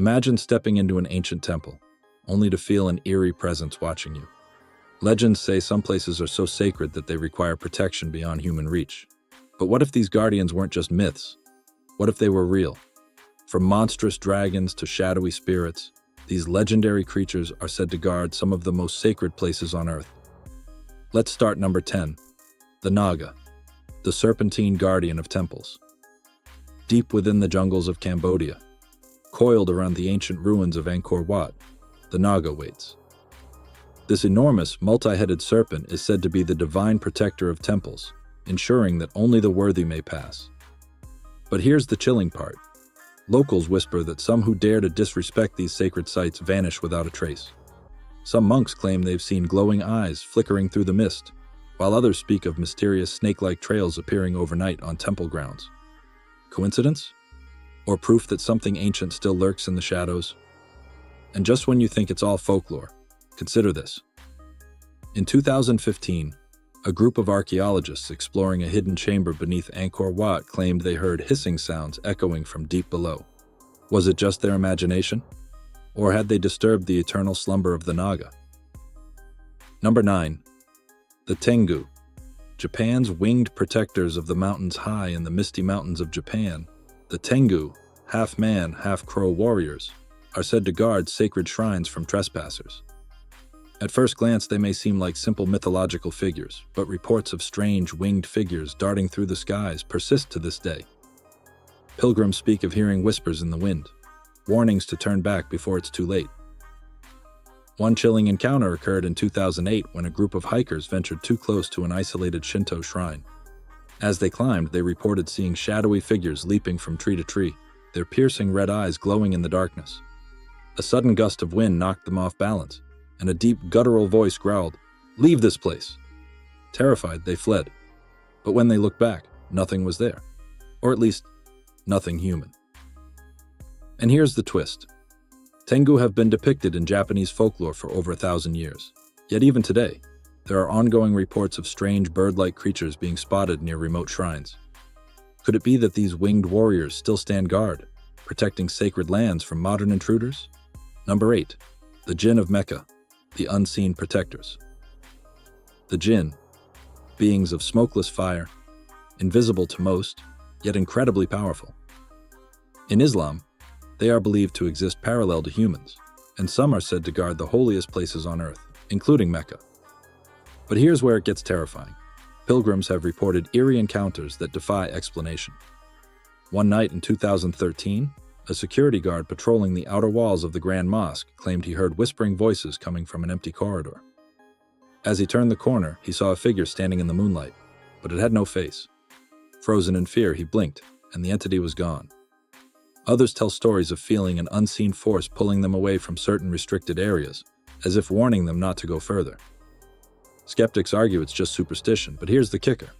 Imagine stepping into an ancient temple, only to feel an eerie presence watching you. Legends say some places are so sacred that they require protection beyond human reach. But what if these guardians weren't just myths? What if they were real? From monstrous dragons to shadowy spirits, these legendary creatures are said to guard some of the most sacred places on Earth. Let's start number 10, the Naga, the serpentine guardian of temples. Deep within the jungles of Cambodia, coiled around the ancient ruins of Angkor Wat, the Naga waits. This enormous, multi-headed serpent is said to be the divine protector of temples, ensuring that only the worthy may pass. But here's the chilling part. Locals whisper that some who dare to disrespect these sacred sites vanish without a trace. Some monks claim they've seen glowing eyes flickering through the mist, while others speak of mysterious snake-like trails appearing overnight on temple grounds. Coincidence? Or proof that something ancient still lurks in the shadows? And just when you think it's all folklore, consider this. In 2015, a group of archaeologists exploring a hidden chamber beneath Angkor Wat claimed they heard hissing sounds echoing from deep below. Was it just their imagination? Or had they disturbed the eternal slumber of the Naga? Number 9. The Tengu. Japan's winged protectors of the mountains high in the misty mountains of Japan, the Tengu, half-man, half-crow warriors, are said to guard sacred shrines from trespassers. At first glance, they may seem like simple mythological figures, but reports of strange winged figures darting through the skies persist to this day. Pilgrims speak of hearing whispers in the wind, warnings to turn back before it's too late. One chilling encounter occurred in 2008 when a group of hikers ventured too close to an isolated Shinto shrine. As they climbed, they reported seeing shadowy figures leaping from tree to tree, their piercing red eyes glowing in the darkness. A sudden gust of wind knocked them off balance, and a deep, guttural voice growled, "Leave this place!" Terrified, they fled. But when they looked back, nothing was there. Or at least, nothing human. And here's the twist. Tengu have been depicted in Japanese folklore for over 1,000 years. Yet even today, there are ongoing reports of strange bird-like creatures being spotted near remote shrines. Could it be that these winged warriors still stand guard, protecting sacred lands from modern intruders? Number 8. The Jinn of Mecca, the unseen protectors. The Jinn, beings of smokeless fire, invisible to most, yet incredibly powerful. In Islam, they are believed to exist parallel to humans, and some are said to guard the holiest places on earth, including Mecca. But here's where it gets terrifying. Pilgrims have reported eerie encounters that defy explanation. One night in 2013, a security guard patrolling the outer walls of the Grand Mosque claimed he heard whispering voices coming from an empty corridor. As he turned the corner, he saw a figure standing in the moonlight, but it had no face. Frozen in fear, he blinked, and the entity was gone. Others tell stories of feeling an unseen force pulling them away from certain restricted areas, as if warning them not to go further. Skeptics argue it's just superstition, but here's the kicker.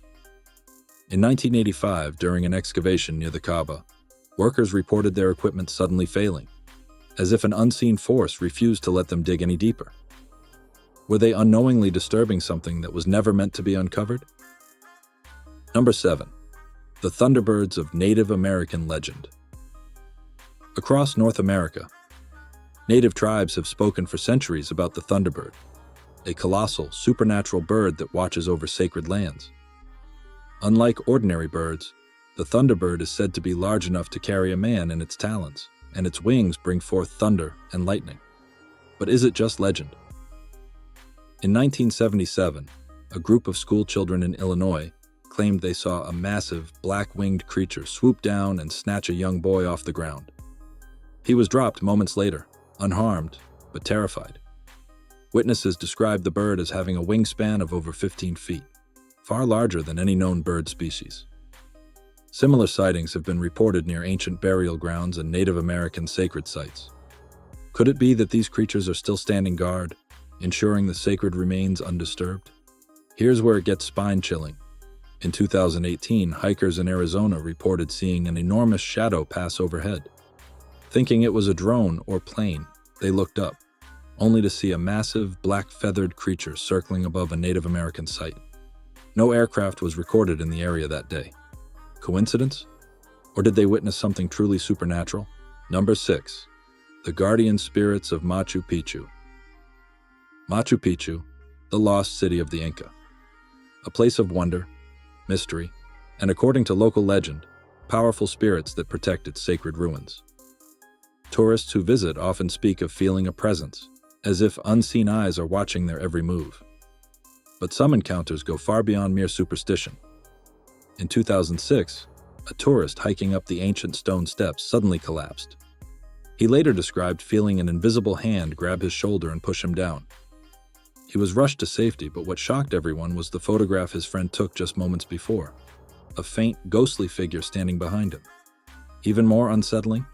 In 1985, during an excavation near the Kaaba, workers reported their equipment suddenly failing, as if an unseen force refused to let them dig any deeper. Were they unknowingly disturbing something that was never meant to be uncovered? Number 7. The Thunderbirds of Native American legend. Across North America, native tribes have spoken for centuries about the thunderbird, a colossal, supernatural bird that watches over sacred lands. Unlike ordinary birds, the thunderbird is said to be large enough to carry a man in its talons, and its wings bring forth thunder and lightning. But is it just legend? In 1977, a group of school children in Illinois claimed they saw a massive, black-winged creature swoop down and snatch a young boy off the ground. He was dropped moments later, unharmed, but terrified. Witnesses described the bird as having a wingspan of over 15 feet, far larger than any known bird species. Similar sightings have been reported near ancient burial grounds and Native American sacred sites. Could it be that these creatures are still standing guard, ensuring the sacred remains undisturbed? Here's where it gets spine-chilling. In 2018, hikers in Arizona reported seeing an enormous shadow pass overhead. Thinking it was a drone or plane, they looked up, only to see a massive, black-feathered creature circling above a Native American site. No aircraft was recorded in the area that day. Coincidence? Or did they witness something truly supernatural? Number 6. The guardian spirits of Machu Picchu. Machu Picchu, the lost city of the Inca. A place of wonder, mystery, and according to local legend, powerful spirits that protect its sacred ruins. Tourists who visit often speak of feeling a presence, as if unseen eyes are watching their every move. But some encounters go far beyond mere superstition. In 2006, a tourist hiking up the ancient stone steps suddenly collapsed. He later described feeling an invisible hand grab his shoulder and push him down. He was rushed to safety, but what shocked everyone was the photograph his friend took just moments before. A faint, ghostly figure standing behind him. Even more unsettling?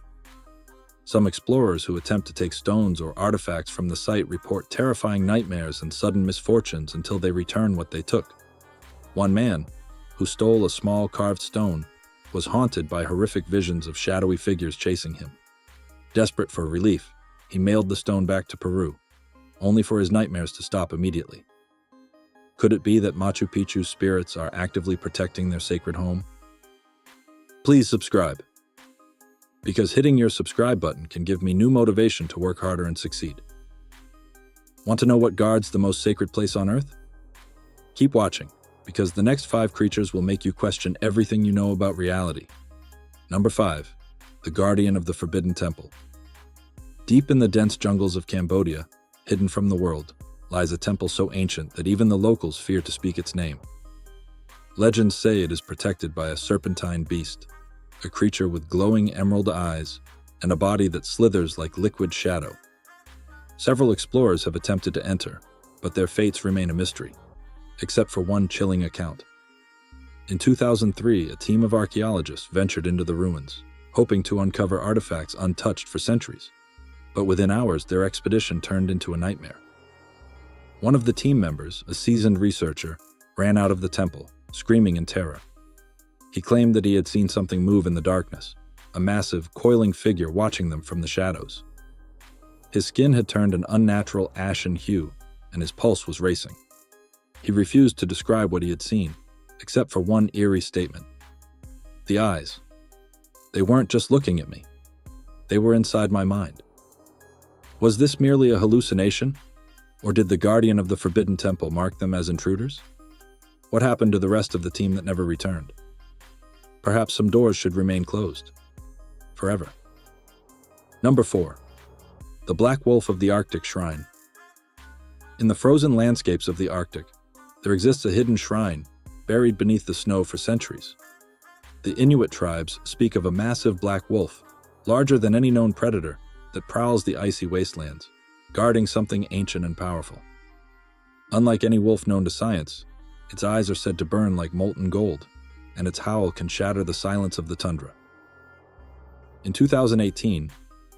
Some explorers who attempt to take stones or artifacts from the site report terrifying nightmares and sudden misfortunes until they return what they took. One man, who stole a small carved stone, was haunted by horrific visions of shadowy figures chasing him. Desperate for relief, he mailed the stone back to Peru, only for his nightmares to stop immediately. Could it be that Machu Picchu's spirits are actively protecting their sacred home? Please subscribe, because hitting your subscribe button can give me new motivation to work harder and succeed. Want to know what guards the most sacred place on Earth? Keep watching, because the next 5 creatures will make you question everything you know about reality. Number 5. The Guardian of the Forbidden Temple. Deep in the dense jungles of Cambodia, hidden from the world, lies a temple so ancient that even the locals fear to speak its name. Legends say it is protected by a serpentine beast, a creature with glowing emerald eyes and a body that slithers like liquid shadow. Several explorers have attempted to enter, but their fates remain a mystery, except for one chilling account. In 2003, a team of archaeologists ventured into the ruins, hoping to uncover artifacts untouched for centuries. But within hours, their expedition turned into a nightmare. One of the team members, a seasoned researcher, ran out of the temple, screaming in terror. He claimed that he had seen something move in the darkness, a massive, coiling figure watching them from the shadows. His skin had turned an unnatural ashen hue, and his pulse was racing. He refused to describe what he had seen, except for one eerie statement. The eyes. They weren't just looking at me. They were inside my mind. Was this merely a hallucination? Or did the guardian of the Forbidden Temple mark them as intruders? What happened to the rest of the team that never returned? Perhaps some doors should remain closed. Forever. Number 4. The Black Wolf of the Arctic Shrine. In the frozen landscapes of the Arctic, there exists a hidden shrine buried beneath the snow for centuries. The Inuit tribes speak of a massive black wolf, larger than any known predator, that prowls the icy wastelands, guarding something ancient and powerful. Unlike any wolf known to science, its eyes are said to burn like molten gold, and its howl can shatter the silence of the tundra. In 2018,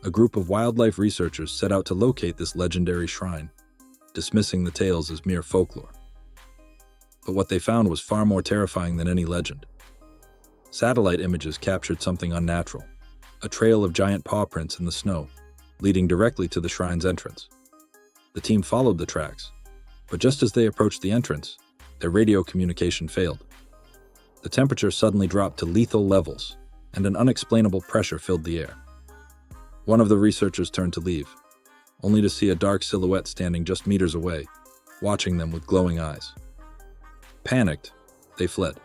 a group of wildlife researchers set out to locate this legendary shrine, dismissing the tales as mere folklore. But what they found was far more terrifying than any legend. Satellite images captured something unnatural, a trail of giant paw prints in the snow, leading directly to the shrine's entrance. The team followed the tracks, but just as they approached the entrance, their radio communication failed. The temperature suddenly dropped to lethal levels, and an unexplainable pressure filled the air. One of the researchers turned to leave, only to see a dark silhouette standing just meters away, watching them with glowing eyes. Panicked, they fled.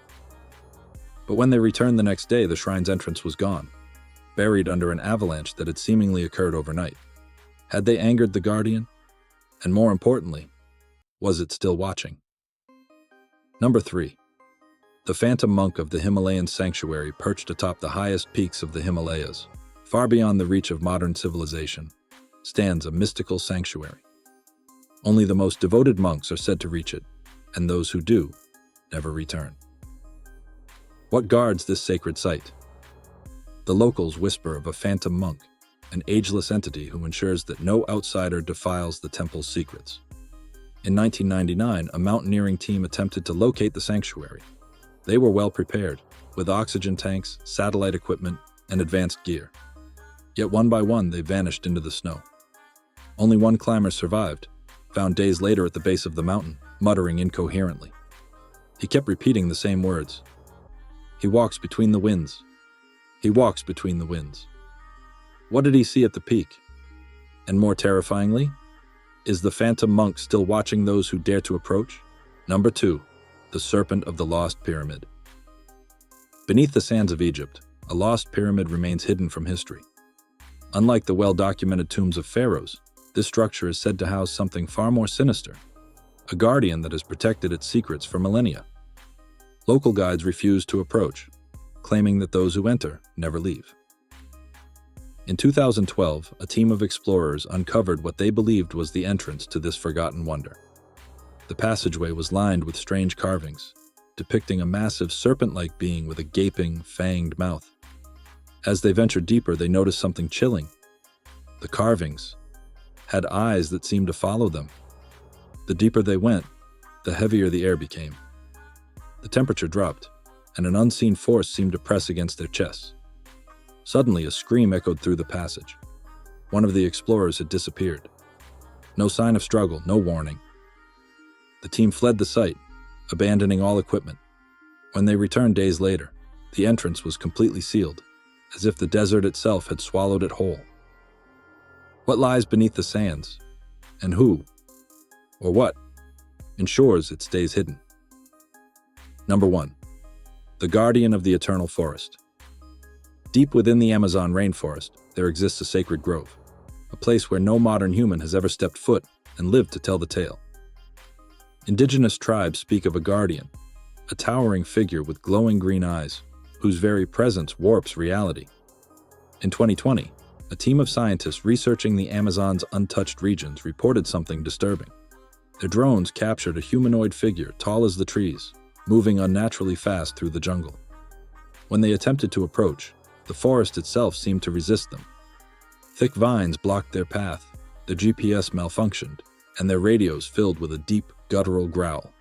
But when they returned the next day, the shrine's entrance was gone, buried under an avalanche that had seemingly occurred overnight. Had they angered the guardian? And more importantly, was it still watching? Number 3. The Phantom Monk of the Himalayan Sanctuary, perched atop the highest peaks of the Himalayas, far beyond the reach of modern civilization, stands a mystical sanctuary. Only the most devoted monks are said to reach it, and those who do never return. What guards this sacred site? The locals whisper of a phantom monk, an ageless entity who ensures that no outsider defiles the temple's secrets. In 1999, a mountaineering team attempted to locate the sanctuary. They were well prepared, with oxygen tanks, satellite equipment, and advanced gear. Yet one by one, they vanished into the snow. Only one climber survived, found days later at the base of the mountain, muttering incoherently. He kept repeating the same words. He walks between the winds. He walks between the winds. What did he see at the peak? And more terrifyingly, is the phantom monk still watching those who dare to approach? Number 2. The Serpent of the Lost Pyramid. Beneath the sands of Egypt, a lost pyramid remains hidden from history. Unlike the well-documented tombs of pharaohs, this structure is said to house something far more sinister, a guardian that has protected its secrets for millennia. Local guides refuse to approach, claiming that those who enter never leave. In 2012, a team of explorers uncovered what they believed was the entrance to this forgotten wonder. The passageway was lined with strange carvings, depicting a massive serpent-like being with a gaping, fanged mouth. As they ventured deeper, they noticed something chilling. The carvings had eyes that seemed to follow them. The deeper they went, the heavier the air became. The temperature dropped, and an unseen force seemed to press against their chests. Suddenly, a scream echoed through the passage. One of the explorers had disappeared. No sign of struggle, no warning. The team fled the site, abandoning all equipment. When they returned days later, the entrance was completely sealed, as if the desert itself had swallowed it whole. What lies beneath the sands? And who, or what, ensures it stays hidden? Number 1. The Guardian of the Eternal Forest. Deep within the Amazon rainforest, there exists a sacred grove, a place where no modern human has ever stepped foot and lived to tell the tale. Indigenous tribes speak of a guardian, a towering figure with glowing green eyes, whose very presence warps reality. In 2020, a team of scientists researching the Amazon's untouched regions reported something disturbing. Their drones captured a humanoid figure tall as the trees, moving unnaturally fast through the jungle. When they attempted to approach, the forest itself seemed to resist them. Thick vines blocked their path, their GPS malfunctioned, and their radios filled with a deep, guttural growl.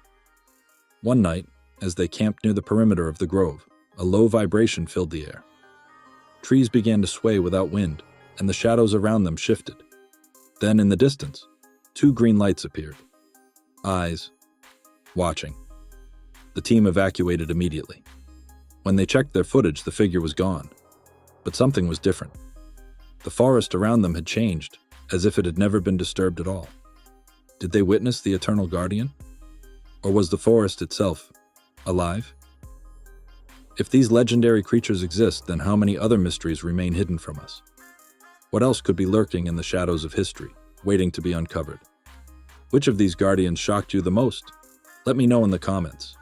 One night, as they camped near the perimeter of the grove, a low vibration filled the air. Trees began to sway without wind, and the shadows around them shifted. Then, in the distance, 2 green lights appeared. Eyes, watching. The team evacuated immediately. When they checked their footage, the figure was gone. But something was different. The forest around them had changed, as if it had never been disturbed at all. Did they witness the eternal guardian? Or was the forest itself alive? If these legendary creatures exist, then how many other mysteries remain hidden from us? What else could be lurking in the shadows of history, waiting to be uncovered? Which of these guardians shocked you the most? Let me know in the comments.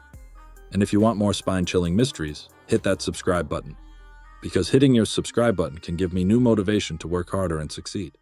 And if you want more spine-chilling mysteries, hit that subscribe button, because hitting your subscribe button can give me new motivation to work harder and succeed.